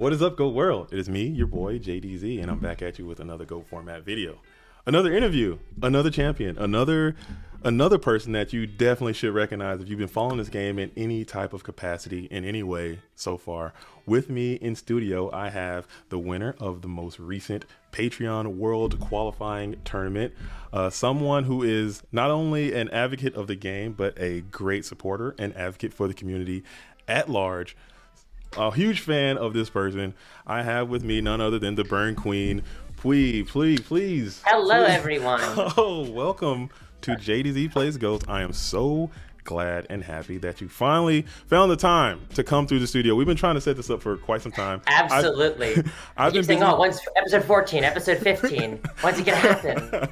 What is up, Goat World? It is me, your boy JDZ, and I'm back at you with another Goat format video, another interview, another champion, another person that you definitely should recognize if you've been following this game in any type of capacity in any way so far. With me in studio, I have the winner of the most recent Patreon World Qualifying Tournament, someone who is not only an advocate of the game, but a great supporter and advocate for the community at large. A huge fan of this person. I have with me none other than the Burn Queen. Please. Hello, everyone. Oh, welcome to JDZ Plays Ghost. I am so glad and happy that you finally found the time to come through the studio. We've been trying to set this up for quite some time. Absolutely. I've been saying, when's episode 14, episode 15? When's it gonna happen?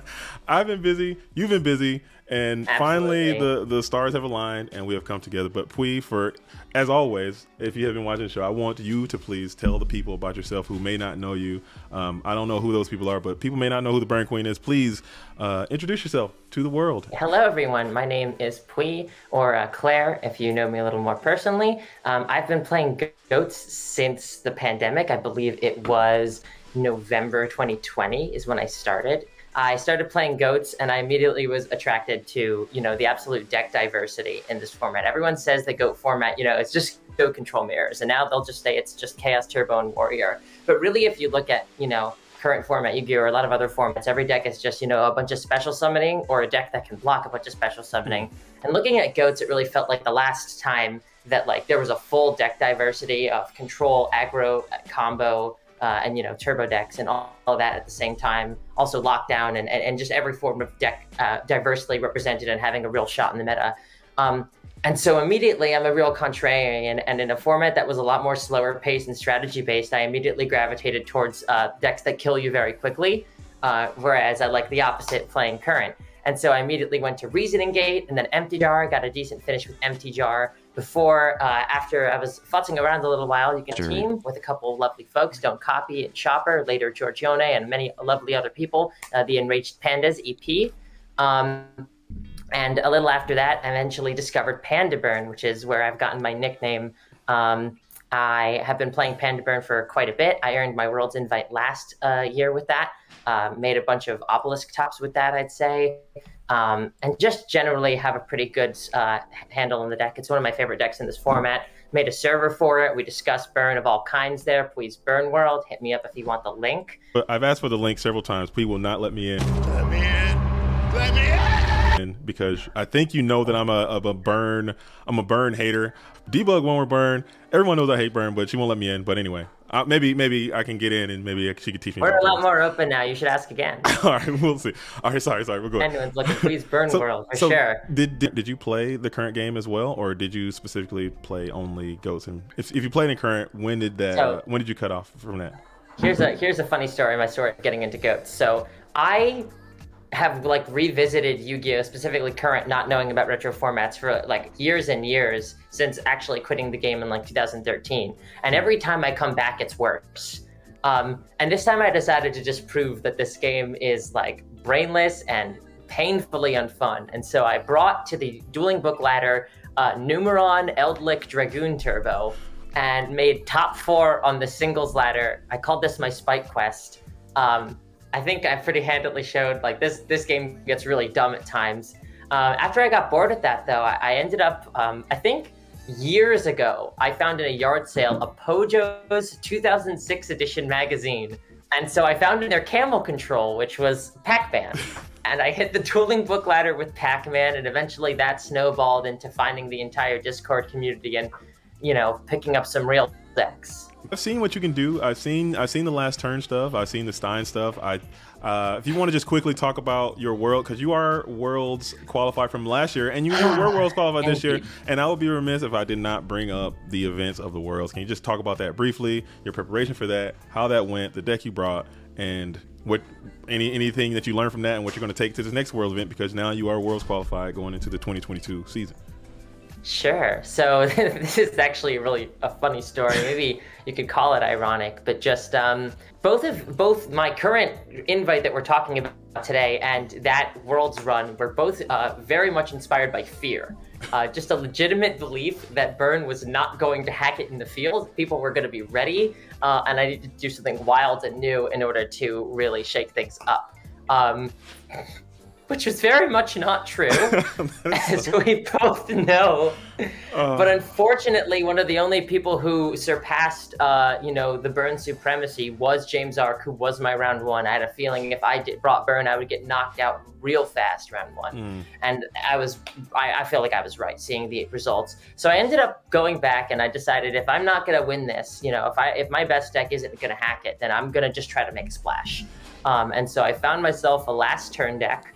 I've been busy. You've been busy. And Absolutely. finally, the stars have aligned and we have come together. But Pui, as always, if you have been watching the show, I want you to please tell the people about yourself who may not know you. I don't know who those people are, but people may not know who the Burn Queen is. Please introduce yourself to the world. Hello, everyone. My name is Pui, or Claire, if you know me a little more personally. I've been playing goats since the pandemic. I believe it was November 2020 is when I started. I started playing goats and I immediately was attracted to, the absolute deck diversity in this format. Everyone says the goat format, it's just goat control mirrors. And now they'll just say it's just Chaos, Turbo, and Warrior. But really, if you look at, current format, Yugioh, or a lot of other formats, every deck is just, a bunch of special summoning or a deck that can block a bunch of special summoning. And looking at goats, it really felt like the last time that there was a full deck diversity of control, aggro, combo, and turbo decks and all that at the same time. Also lockdown and just every form of deck diversely represented and having a real shot in the meta. And so immediately I'm a real contrarian, and in a format that was a lot more slower paced and strategy based, I immediately gravitated towards decks that kill you very quickly, whereas I like the opposite playing current. And so I immediately went to Reasoning Gate and then Empty Jar, got a decent finish with Empty Jar. After I was futzing around a little while, you can team with a couple of lovely folks, Don't Copy and Chopper, later Giorgione, and many lovely other people, the Enraged Pandas EP. And a little after that, I eventually discovered Panda Burn, which is where I've gotten my nickname. I have been playing Panda Burn for quite a bit. I earned my World's Invite last year with that. Made a bunch of obelisk tops with that, I'd say. And just generally have a pretty good handle on the deck. It's one of my favorite decks in this format. Made a server for it. We discussed burn of all kinds there. Please, Burn World. Hit me up if you want the link. But I've asked for the link several times. Pui will not let me in. Let me in. Let me in. Because I think you know that I'm a burn hater. Debug when we're burn. Everyone knows I hate burn, but she won't let me in. But anyway, maybe I can get in and maybe she could teach me. We're a lot more open now. You should ask again. All right, we'll see. All right, sorry. We'll go. Anyone's looking, please, Burn World for sure. Did you play the current game as well, or did you specifically play only goats? And if you played in current, when did you cut off from that? Here's a funny story. My story getting into goats. So I have revisited Yu-Gi-Oh, specifically current, not knowing about retro formats for years and years since actually quitting the game in 2013. And every time I come back, it's worse. And this time I decided to just prove that this game is brainless and painfully unfun. And so I brought to the dueling book ladder Numeron Eldlik Dragoon Turbo and made top 4 on the singles ladder. I called this my Spike Quest. I think I pretty handily showed this game gets really dumb at times. After I got bored at that, though, I ended up, I think years ago, I found in a yard sale a Pojo's 2006 edition magazine. And so I found in their camel control, which was Pac-Man. And I hit the dueling book ladder with Pac-Man, and eventually that snowballed into finding the entire Discord community and, picking up some real decks. I've seen what you can do. I've seen the last turn stuff. I've seen the Stein stuff. If you want to just quickly talk about your world, because you are Worlds qualified from last year, and you were Worlds qualified this year, and I would be remiss if I did not bring up the events of the Worlds. Can you just talk about that briefly, your preparation for that, how that went, the deck you brought, and anything that you learned from that, and what you're going to take to the next World event, because now you are Worlds qualified going into the 2022 season. Sure. So this is actually really a funny story. Maybe you could call it ironic, but just both my current invite that we're talking about today and that Worlds run were both very much inspired by fear. Just a legitimate belief that Burn was not going to hack it in the field. People were going to be ready, and I needed to do something wild and new in order to really shake things up. Which was very much not true, as we both know. But unfortunately, one of the only people who surpassed, the Burn supremacy was James Ark, who was my round one. I had a feeling if I brought Burn, I would get knocked out real fast round one. And I feel like I was right, seeing the results. So I ended up going back, and I decided if I'm not going to win this, if my best deck isn't going to hack it, then I'm going to just try to make a splash. And so I found myself a last turn deck.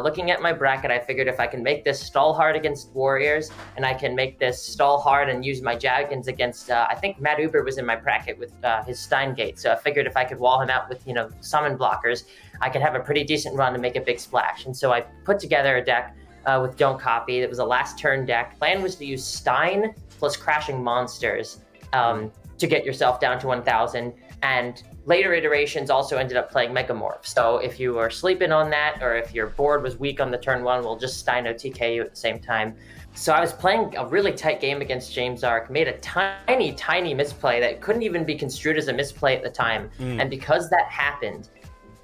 Looking at my bracket, I figured if I can make this stall hard against Warriors, and I can make this stall hard and use my Jaggins against, I think Matt Uber was in my bracket with his Steingate. So I figured if I could wall him out with, summon blockers, I could have a pretty decent run to make a big splash. And so I put together a deck with Don't Copy. It was a last turn deck. Plan was to use Stein plus Crashing Monsters to get yourself down to 1,000. And later iterations also ended up playing Megamorph. So if you were sleeping on that, or if your board was weak on the turn one, we'll just Steino TK you at the same time. So I was playing a really tight game against James Ark, made a tiny misplay that couldn't even be construed as a misplay at the time. And because that happened,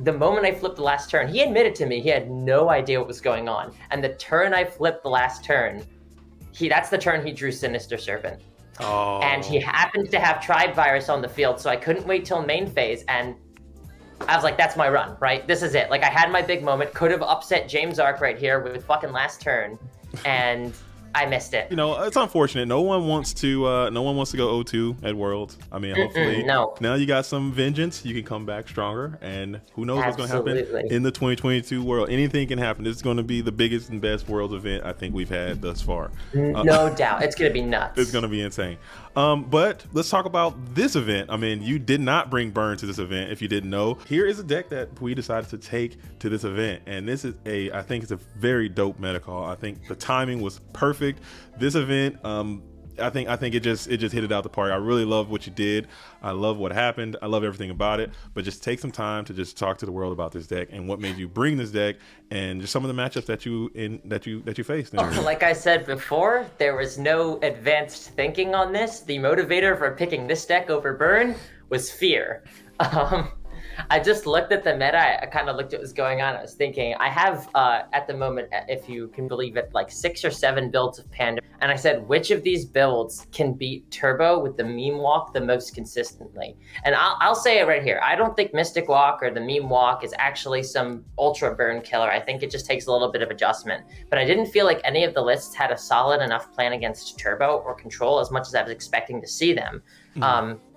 the moment I flipped the last turn, he admitted to me he had no idea what was going on. And the turn I flipped the last turn, that's the turn he drew Sinister Serpent. Oh. And he happened to have Tribe Virus on the field, so I couldn't wait till main phase, and I was like, that's my run, right? This is it. Like, I had my big moment, could have upset James Ark right here with fucking last turn, and I missed it. It's unfortunate. No one wants to go 0-2 at Worlds. I mean, hopefully no. Now you got some vengeance. You can come back stronger, and who knows what's going to happen in the 2022 World. Anything can happen. This is going to be the biggest and best Worlds event I think we've had thus far. No doubt. It's going to be nuts. It's going to be insane. But let's talk about this event. I mean, you did not bring Burn to this event, if you didn't know. Here is a deck that we decided to take to this event, and this is I think it's a very dope meta call. I think the timing was perfect. This event, I think it just hit it out the park. I really love what you did. I love what happened. I love everything about it. But just take some time to just talk to the world about this deck and what made you bring this deck, and just some of the matchups that you faced. Like I said before, there was no advanced thinking on this. The motivator for picking this deck over Burn was fear. I just looked at the meta. I kind of looked at what was going on. I was thinking, I have, at the moment, if you can believe it, like 6 or 7 builds of Panda. And I said, which of these builds can beat Turbo with the Meme Walk the most consistently? And I'll say it right here. I don't think Mystic Walk or the Meme Walk is actually some ultra burn killer. I think it just takes a little bit of adjustment. But I didn't feel like any of the lists had a solid enough plan against Turbo or Control as much as I was expecting to see them.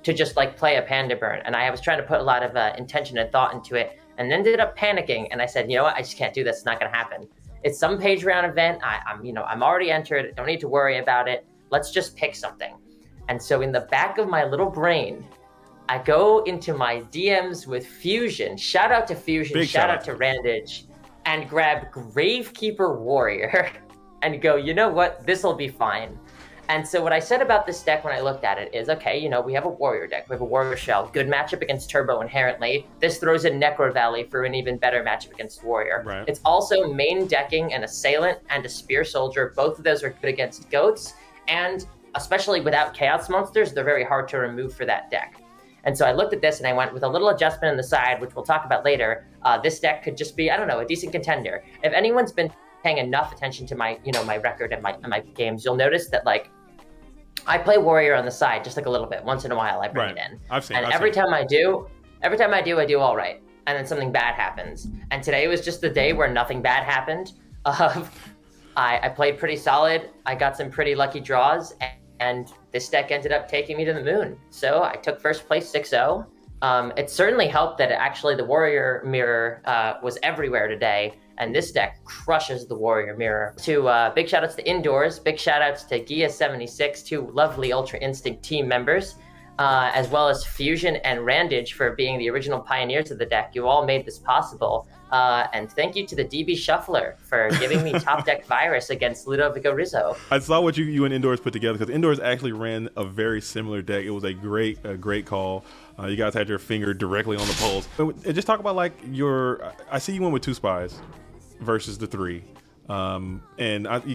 To just like play a Panda Burn. And I was trying to put a lot of intention and thought into it, and ended up panicking. And I said, you know what, I just can't do this. It's not going to happen. It's some page round event. I'm already entered. Don't need to worry about it. Let's just pick something. And so in the back of my little brain, I go into my DMs with Fusion. Shout out to Fusion. Shout out to Randage. And grab Gravekeeper Warrior and go, you know what, this will be fine. And so what I said about this deck when I looked at it is, okay, we have a Warrior deck. We have a Warrior Shell. Good matchup against Turbo inherently. This throws in Necro Valley for an even better matchup against Warrior. Right. It's also main decking an Assailant and a Spear Soldier. Both of those are good against Goats. And especially without Chaos Monsters, they're very hard to remove for that deck. And so I looked at this and I went with a little adjustment on the side, which we'll talk about later. This deck could just be, a decent contender. If anyone's been paying enough attention to my, my record and my games, you'll notice that I play Warrior on the side just like a little bit. Once in a while, I bring it in. Every time I do, I do all right. And then something bad happens. And today was just the day where nothing bad happened. I played pretty solid. I got some pretty lucky draws. And this deck ended up taking me to the moon. So I took first place 6-0. It certainly helped that actually the Warrior Mirror was everywhere today. And this deck crushes the Warrior Mirror. Big shout outs to Indoors. Big shout outs to Gia76, 2 lovely Ultra Instinct team members. as well as Fusion and Randage for being the original pioneers of the deck. You all made this possible. And thank you to the DB Shuffler for giving me top deck virus against Ludovico Rizzo. I saw what you and Indoors put together, because Indoors actually ran a very similar deck. It was a great call. You guys had your finger directly on the pulse. And just talk about like I see you went with 2 spies versus the 3. You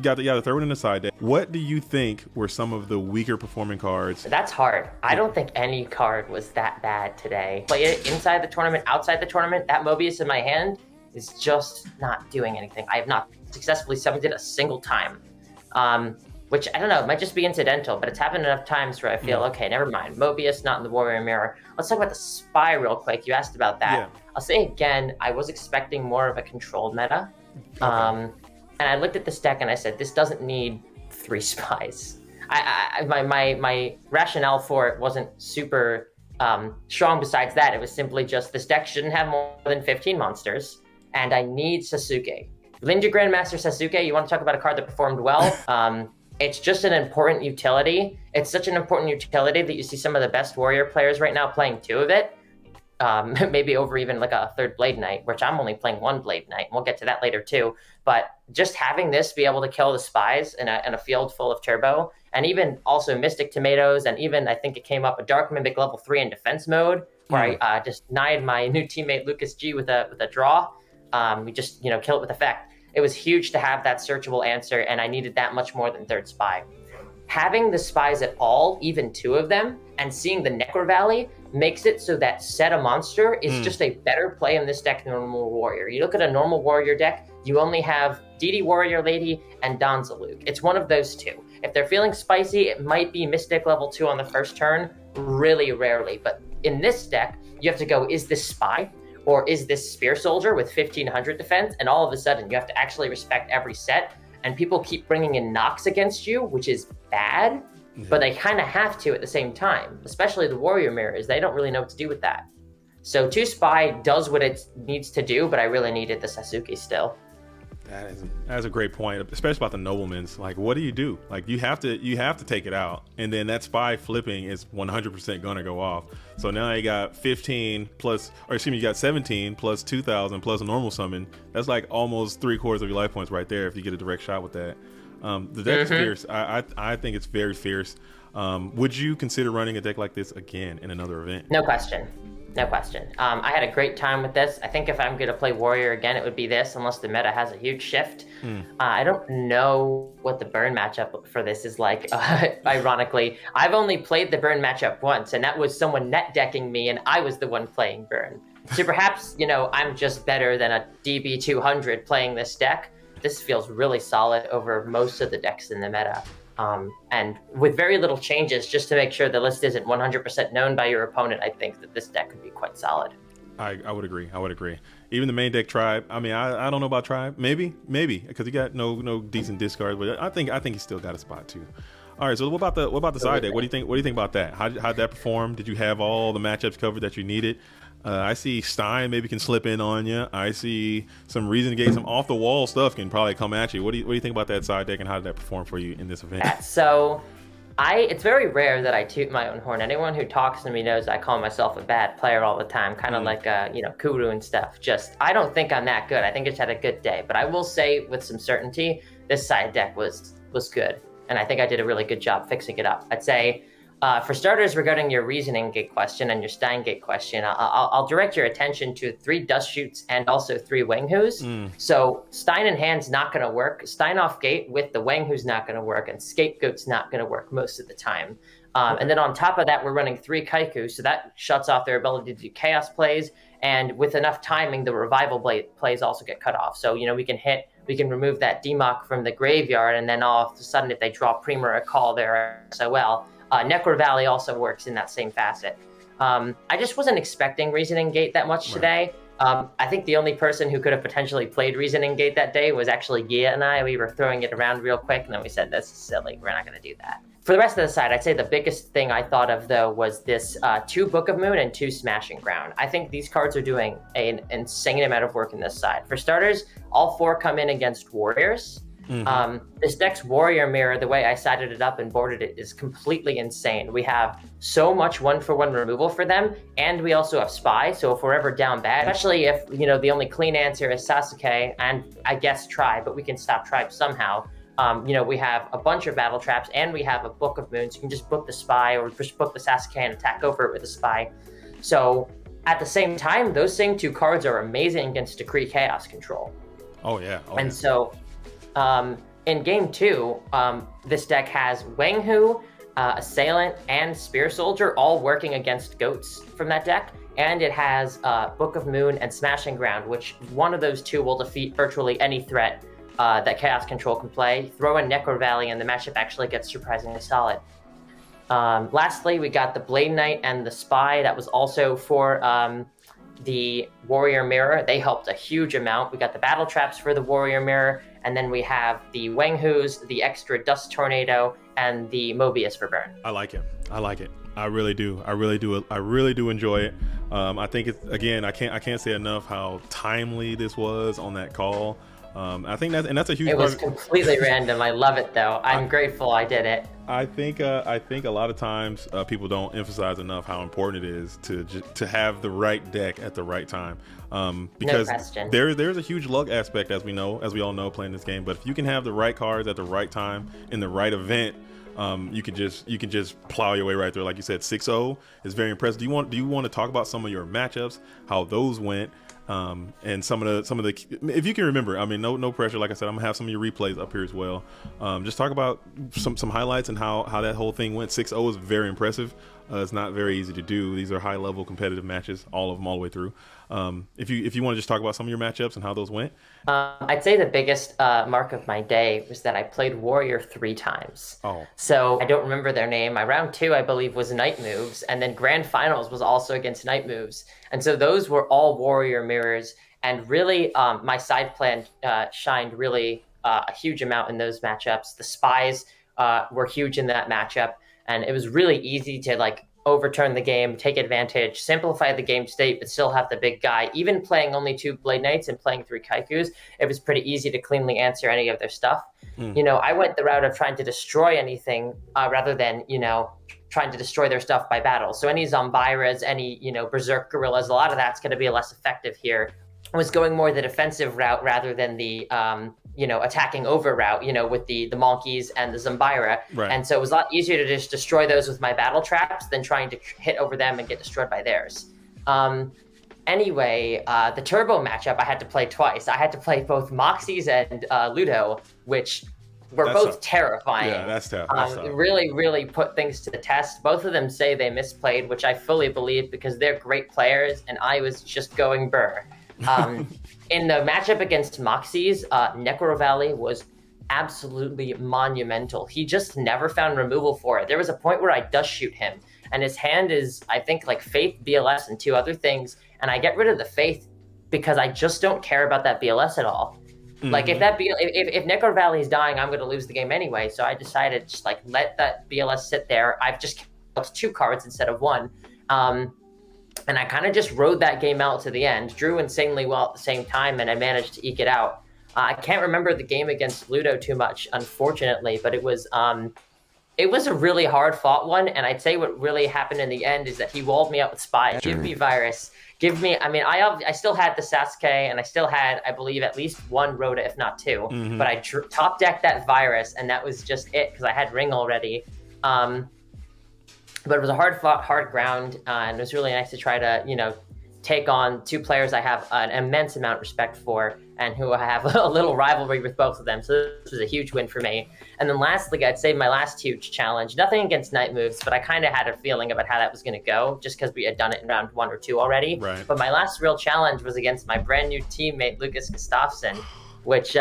got the third one in the side deck. What do you think were some of the weaker performing cards? That's hard. I don't think any card was that bad today. Play it inside the tournament, outside the tournament. That Mobius in my hand is just not doing anything. I have not successfully summoned it a single time. Which, I don't know, it might just be incidental, but it's happened enough times where I feel, okay, never mind. Mobius, not in the Warrior Mirror. Let's talk about the Spy real quick. You asked about that. Yeah. I'll say again, I was expecting more of a controlled meta. Okay. And I looked at this deck and I said, this doesn't need 3 spies. My rationale for it wasn't super strong besides that. It was simply just this deck shouldn't have more than 15 monsters, and I need Sasuke. Ninja Grandmaster Sasuke, you want to talk about a card that performed well? It's just an important utility. It's such an important utility that you see some of the best Warrior players right now playing 2 of it. Maybe over even like a 3rd Blade Knight, which I'm only playing 1 Blade Knight. We'll get to that later too. But just having this be able to kill the spies in a field full of turbo, and even also Mystic Tomatoes, and even I think it came up a Dark Mimic level 3 in defense mode, where I just denied my new teammate Lucas G with a draw. We just kill it with effect. It was huge to have that searchable answer, and I needed that much more than 3rd spy. Having the spies at all, even 2 of them, and seeing the Necro Valley makes it so that Set a Monster is just a better play in this deck than normal Warrior. You look at a normal Warrior deck, you only have DD Warrior Lady and Donza Luke. It's one of those 2. If they're feeling spicy, it might be Mystic level 2 on the first turn, really rarely. But in this deck, you have to go, is this Spy? Or is this Spear Soldier with 1500 defense? And all of a sudden, you have to actually respect every set. And people keep bringing in Nox against you, which is bad. But they kind of have to at the same time, especially the Warrior Mirrors. They don't really know what to do with that. So 2 Spy does what it needs to do, but I really needed the Sasuke still. That's a great point, especially about the noblemans. Like, what do you do? Like, you have to take it out, and then that spy flipping is 100% gonna go off. So now you got 15 plus, or excuse me, you got 17 plus 2,000 plus a normal summon. That's like almost 3/4 of your life points right there if you get a direct shot with that. The deck is fierce. I think it's very fierce. Would you consider running a deck like this again in another event? No question. No question. I had a great time with this. I think if I'm going to play Warrior again, it would be this, unless the meta has a huge shift. I don't know what the burn matchup for this is like, ironically. I've only played the burn matchup once, and that was someone net decking me, and I was the one playing burn. So perhaps, I'm just better than a DB 200 playing this deck. This feels really solid over most of the decks in the meta. And with very little changes, just to make sure the list isn't 100% known by your opponent, I think that this deck could be quite solid. I would agree. Even the main deck Tribe. I mean, I don't know about Tribe. Maybe, because he got no decent discard, but I think he still got a spot too. All right. So what about the side deck? What do you think about that? How'd that perform? Did you have all the matchups covered that you needed? I see Stein maybe can slip in on you. I see some Reason Gate, some off the wall stuff can probably come at you. What do you think about that side deck, and how did that perform for you in this event? So it's very rare that I toot my own horn. Anyone who talks to me knows I call myself a bad player all the time, kind of like Kuru and stuff. Just I don't think I'm that good. I think I just had a good day. But I will say with some certainty, this side deck was good, and I think I did a really good job fixing it up. I'd say. For starters, regarding your Reasoning Gate question and your Stein Gate question, I'll direct your attention to 3 Dust Shoots and also 3 Wanghoos. So Stein in hand's not going to work. Stein off gate with the Wanghoos not going to work, and Scapegoat's not going to work most of the time. And then on top of that, we're running 3 Kaiku, so that shuts off their ability to do Chaos plays. And with enough timing, the Revival plays also get cut off. So, we can remove that Democ from the graveyard, and then all of a sudden, if they draw Prima or Call, they're SOL. Necro Valley also works in that same facet. I just wasn't expecting Reasoning Gate that much today. I think the only person who could have potentially played Reasoning Gate that day was actually Gia and I. We were throwing it around real quick, and then we said, this is silly. We're not going to do that. For the rest of the side, I'd say the biggest thing I thought of, though, was this 2 Book of Moon and 2 Smashing Ground. I think these cards are doing an insane amount of work in this side. For starters, all 4 come in against Warriors. This deck's Warrior Mirror, the way I sided it up and boarded it, is completely insane. We have so much 1-for-1 removal for them, and we also have Spy, so if we're ever down bad, especially if, the only clean answer is Sasuke, and I guess Try, but we can stop Tribe somehow. We have a bunch of battle traps, and we have a Book of Moons. You can just book the Spy or just book the Sasuke and attack over it with a Spy. So at the same time, those same 2 cards are amazing against Decree Chaos Control. Oh yeah. So in game 2, this deck has Wanghu, Assailant, and Spear Soldier all working against goats from that deck. And it has Book of Moon and Smashing Ground, which one of those 2 will defeat virtually any threat that Chaos Control can play. Throw in Necro Valley and the matchup actually gets surprisingly solid. Lastly, we got the Blade Knight and the Spy. That was also for the Warrior Mirror. They helped a huge amount. We got the Battle Traps for the Warrior Mirror, and then we have the Wanghus, the extra Dust Tornado, and the Mobius for burn. I like it. I really do. I really do enjoy it. I think it's, again, I can't say enough how timely this was on that call. I think that's a huge. It was completely random. I love it though. I'm grateful I did it. I think a lot of times people don't emphasize enough how important it is to have the right deck at the right time. Because there's a huge luck aspect, as we all know playing this game. But if you can have the right cards at the right time in the right event, you can just plow your way right through. Like you said, 6-0 is very impressive. Do you want to talk about some of your matchups, how those went? And some of the if you can remember, I mean, no pressure. Like I said, I'm gonna have some of your replays up here as well. Just talk about some highlights and how that whole thing went. 6-0 is very impressive. It's not very easy to do. These are high level competitive matches, all of them, all the way through. If you want to just talk about some of your matchups and how those went. I'd say the biggest mark of my day was that I played Warrior 3 times. Oh. So I don't remember their name. My round 2, I believe, was Night Moves, and then Grand Finals was also against Night Moves. And so those were all Warrior Mirrors, and really my side plan shined really a huge amount in those matchups. The Spies were huge in that matchup, and it was really easy to overturn the game, take advantage, simplify the game state, but still have the big guy. Even playing only 2 Blade Knights and playing 3 Kaikus, it was pretty easy to cleanly answer any of their stuff. I went the route of trying to destroy anything rather than, trying to destroy their stuff by battle. So any Zombiras, any, Berserk Gorillas, a lot of that's going to be less effective here. I was going more the defensive route rather than the attacking over route, with the Monkeys and the Zombira. Right. And so it was a lot easier to just destroy those with my battle traps than trying to hit over them and get destroyed by theirs. Anyway, the Turbo matchup I had to play twice. I had to play both Moxies and Ludo, which were both terrifying. Yeah, that's tough. Really, really put things to the test. Both of them say they misplayed, which I fully believe because they're great players, and I was just going burr. In the matchup against Moxies, Necro Valley was absolutely monumental. He just never found removal for it. There was a point where I dust shoot him, and his hand is, I think, Faith, BLS, and 2 other things, and I get rid of the Faith because I just don't care about that BLS at all. If Necro Valley is dying, I'm going to lose the game anyway, so I decided just let that BLS sit there. I've just killed 2 cards instead of 1. And I kind of just rode that game out to the end, drew insanely well at the same time, and I managed to eke it out. I can't remember the game against Ludo too much, unfortunately, but it was a really hard-fought one, and I'd say what really happened in the end is that he walled me up with Spy. Give me Virus. I still had the Sasuke, and I still had, I believe, at least 1 Rhoda, if not 2. But I top-decked that Virus, and that was just it, because I had Ring already. But it was a hard-fought, hard ground, and it was really nice to try to, take on 2 players I have an immense amount of respect for, and who I have a little rivalry with both of them. So this was a huge win for me. And then lastly, I'd say my last huge challenge, nothing against Night Moves, but I kind of had a feeling about how that was going to go, just because we had done it in round 1 or 2 already. Right. But my last real challenge was against my brand new teammate, Lucas Gustafsson, which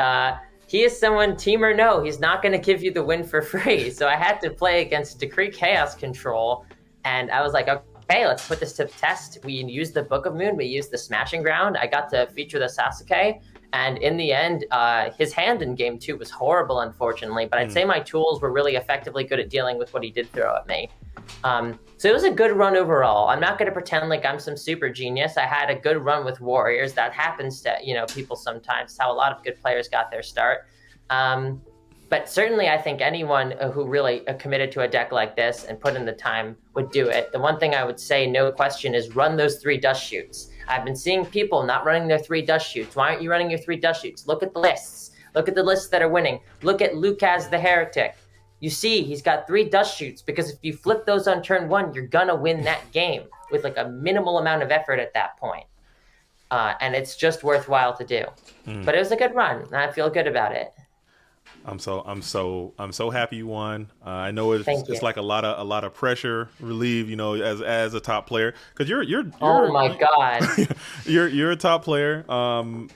he is someone, team or no, he's not going to give you the win for free. So I had to play against Decree Chaos Control, and I was like, okay, let's put this to the test. We used the Book of Moon, we used the Smashing Ground. I got to feature the Sasuke, and in the end, his hand in game 2 was horrible, unfortunately, but I'd say my tools were really effectively good at dealing with what he did throw at me. So it was a good run overall. I'm not going to pretend like I'm some super genius. I had a good run with Warriors. That happens to, people sometimes. It's how a lot of good players got their start. But certainly, I think anyone who really committed to a deck like this and put in the time would do it. The one thing I would say, no question, is run those 3 dust shoots. I've been seeing people not running their 3 dust shoots. Why aren't you running your 3 dust shoots? Look at the lists. Look at the lists that are winning. Look at Lucas the Heretic. You see, he's got 3 dust shoots because if you flip those on turn 1, you're going to win that game with like a minimal amount of effort at that point. And it's just worthwhile to do. But it was a good run, and I feel good about it. I'm so happy you won. I know it's like a lot of pressure relieved, you know, as a top player, because you're oh my god, you're a top player.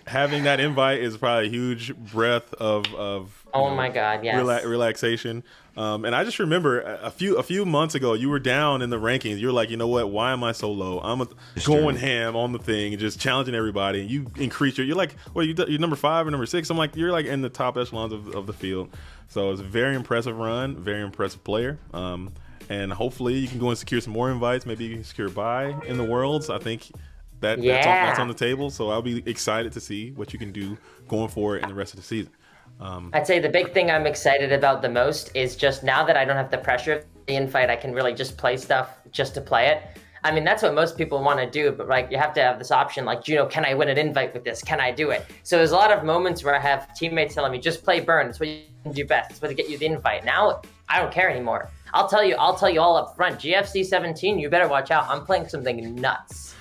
Having that invite is probably a huge breath of oh my god, yes, relaxation. And I just remember a few months ago, you were down in the rankings. You're like, you know what? Why am I so low? I'm going ham on the thing and just challenging everybody. And you increase you're like, well, you're number 5 or number 6. I'm like, you're like in the top echelons of the field. So it's a very impressive run, very impressive player. And hopefully you can go and secure some more invites. Maybe you can secure a bye in the Worlds. I think that's on the table. So I'll be excited to see what you can do going forward in the rest of the season. I'd say the big thing I'm excited about the most is just now that I don't have the pressure of the invite, I can really just play stuff just to play it. I mean, that's what most people want to do, but like you have to have this option like, Juno, can I win an invite with this? Can I do it? So there's a lot of moments where I have teammates telling me, just play burn. That's what you can do best. That's what to get you the invite. Now, I don't care anymore. I'll tell you all up front. GFC 17, you better watch out. I'm playing something nuts.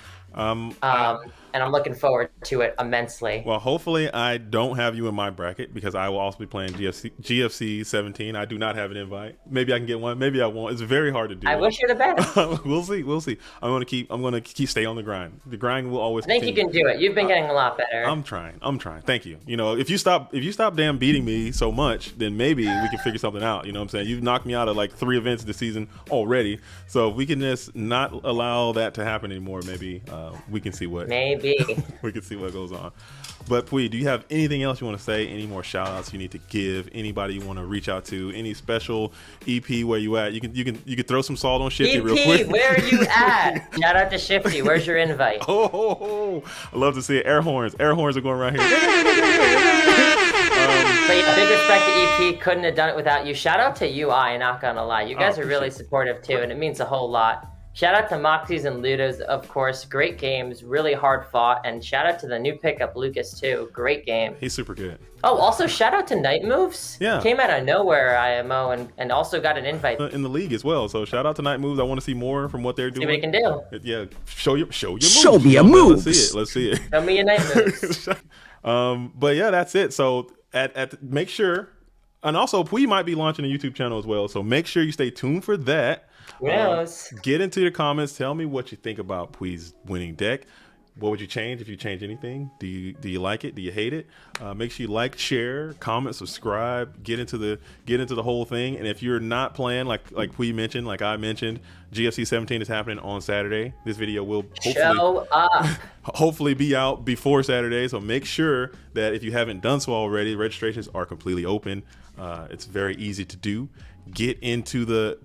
And I'm looking forward to it immensely. Well, hopefully I don't have you in my bracket because I will also be playing GFC 17. I do not have an invite. Maybe I can get one. Maybe I won't. It's very hard to do. I wish you the best. We'll see. I'm gonna keep stay on the grind. The grind will always. I think continue. you can do it. You've been getting a lot better. I'm trying. Thank you. You know, if you stop damn beating me so much, then maybe we can figure something out. You know what I'm saying? You've knocked me out of like 3 events this season already. So if we can just not allow that to happen anymore, maybe we can see what. Maybe. We can see what goes on. But Pui, do you have anything else you want to say? Any more shout outs you need to give? Anybody you want to reach out to? Any special EP where you at? You can throw some salt on Shifty real quick. Where are you at? Shout out to Shifty. Where's your invite? Oh, I love to see it. Air horns are going right here. But yeah, big respect to EP. Couldn't have done it without you. Shout out to UI, not gonna lie. You guys are really supportive too, and it means a whole lot. Shout out to Moxies and Ludos, of course. Great games, really hard fought. And shout out to the new pickup, Lucas, too. Great game. He's super good. Oh, also shout out to Night Moves. Yeah. Came out of nowhere, IMO, and also got an invite. In the league as well. So shout out to Night Moves. I want to see more from what they're doing. See what he can do. Yeah, show your moves. Show me a move. Let's see it. Show me your Night Moves. But yeah, that's it. So make sure, and also Pui might be launching a YouTube channel as well. So make sure you stay tuned for that. Yes. Get into your comments. Tell me what you think about Pui's winning deck. What would you change if you change anything? Do you like it? Do you hate it? Make sure you like, share, comment, subscribe. Get into the whole thing. And if you're not playing, like Pui mentioned, like I mentioned, GFC 17 is happening on Saturday. This video will hopefully be out before Saturday. So make sure that if you haven't done so already, registrations are completely open. It's very easy to do. Get into it.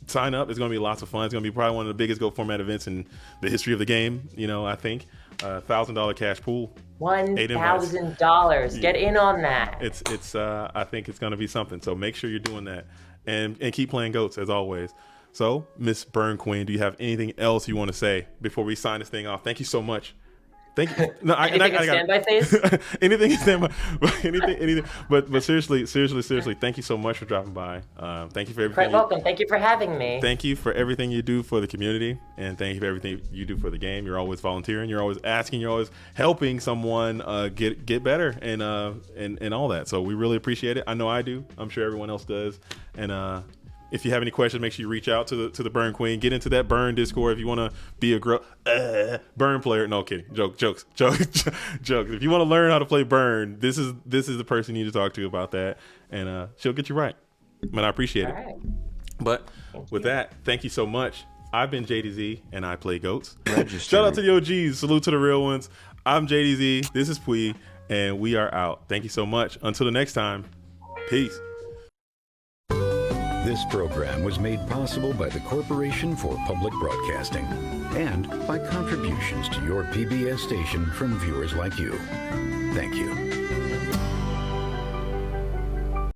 Sign up. It's going to be lots of fun. It's going to be probably one of the biggest Go format events in the history of the game. You know, I think $1,000 cash pool. $1,000. Get in on that. It's. I think it's going to be something. So make sure you're doing that, and keep playing goats as always. So, Miss Burn Queen, do you have anything else you want to say before we sign this thing off? Thank you so much. Thank you. No, anything in standby phase? Anything in standby. anything. But seriously, thank you so much for dropping by. Thank you for everything. Quite welcome. Thank you for having me. Thank you for everything you do for the community, and thank you for everything you do for the game. You're always volunteering. You're always asking. You're always helping someone get better and all that. So we really appreciate it. I know I do. I'm sure everyone else does. And if you have any questions, make sure you reach out to the Burn Queen. Get into that Burn Discord if you want to be a Burn player. No, kidding. Jokes. If you want to learn how to play Burn, this is the person you need to talk to about that, and she'll get you right. Man, I appreciate it. Right. But with that, thank you so much. I've been JDZ, and I play goats. Register. Shout out to the OGs. Salute to the real ones. I'm JDZ. This is Pui, and we are out. Thank you so much. Until the next time, peace. This program was made possible by the Corporation for Public Broadcasting and by contributions to your PBS station from viewers like you. Thank you.